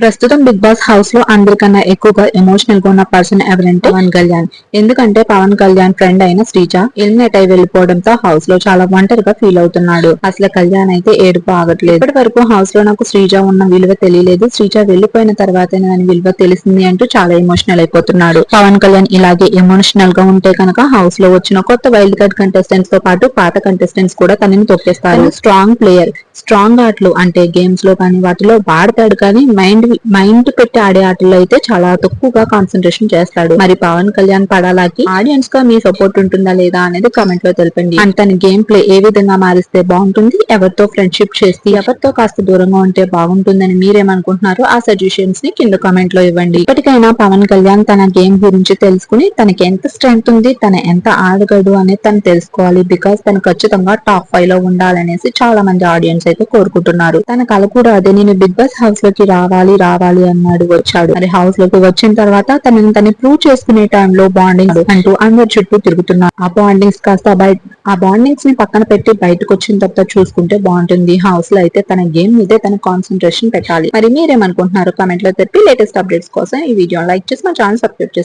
ప్రస్తుతం big boss house లో అందరికన్నా ఎక్కువగా ఎమోషనల్ గా ఉన్న పర్సన్ ఎవరంటే పవన్ కళ్యాణ్. ఎందుకంటే పవన్ కళ్యాణ్ ఫ్రెండ్ అయిన శ్రీజ ఎలిమినేట్ అయి వెళ్లిపోవడంతో హౌస్ లో చాలా ఒంటరిగా ఫీల్ అవుతున్నాడు. అసలు కళ్యాణ్ అయితే ఏడుపు ఆగట్లేదు. ఇప్పటి వరకు హౌస్ లో నాకు శ్రీజ ఉన్న విలువ తెలియలేదు, శ్రీజ వెళ్లిపోయిన తర్వాత దాని విలువ తెలిసింది అంటూ చాలా ఎమోషనల్ అయిపోతున్నాడు. పవన్ కళ్యాణ్ ఇలాగే ఎమోషనల్ గా ఉంటే కనుక హౌస్ లో వచ్చిన కొత్త వైల్డ్ కార్డ్ కంటెస్టెంట్స్ తో పాటు పాత కంటెస్టెంట్స్ కూడా తనని తొక్కేస్తారు. స్ట్రాంగ్ ప్లేయర్, స్ట్రాంగ్ ఆటలు అంటే గేమ్స్ లో కానీ వాటిలో వాడతాడు, కానీ మైండ్ పెట్టి ఆడే ఆటల్లో అయితే చాలా తక్కువగా కాన్సన్ట్రేషన్ చేస్తాడు. మరి పవన్ కళ్యాణ్ పడాలాకి ఆడియన్స్ గా మీ సపోర్ట్ ఉంటుందా లేదా అనేది కామెంట్ లో తెలపండి. అండ్ తన గేమ్ ప్లే ఏ విధంగా మారిస్తే బాగుంటుంది, ఎవరితో ఫ్రెండ్షిప్ చేసి ఎవరితో కాస్త దూరంగా ఉంటే బాగుంటుందని మీరేమనుకుంటున్నారో ఆ సజెషన్స్ ని కింద కామెంట్ లో ఇవ్వండి. ఇప్పటికైనా పవన్ కళ్యాణ్ తన గేమ్ గురించి తెలుసుకుని తనకి ఎంత స్ట్రెంగ్త్ ఉంది, తన ఎంత ఆడగడు అనేది తను తెలుసుకోవాలి. బికాస్ తను ఖచ్చితంగా టాప్ 5 లో ఉండాలనేసి చాలా మంది ఆడియన్స్ అయితే కోరుకుంటున్నారు. తన కల కూడా అదే, నేను బిగ్ బాస్ హౌస్ లోకి రావాలి అన్నాడు, వచ్చాడు. మరి హౌస్ లోకి వచ్చిన తర్వాత తనని ప్రూవ్ చేసుకునే టైంలో బాండింగ్ అంటూ అందరి చుట్టూ తిరుగుతున్నారు. ఆ బాండింగ్స్ కాస్త ఆ బాండింగ్స్ ని పక్కన పెట్టి బయటకు వచ్చిన తర్వాత చూసుకుంటే బాగుంటుంది. హౌస్ లో అయితే తన గేమ్ మీదే తన కాన్సన్ట్రేషన్ పెట్టాలి. మరి మీరేమనుకుంటున్నారు కామెంట్ లో చెప్పి లేటెస్ట్ అప్డేట్స్ కోసం ఈ వీడియో లైక్ చేసి మా ఛానల్ సబ్స్క్రైబ్ చేసుకోండి.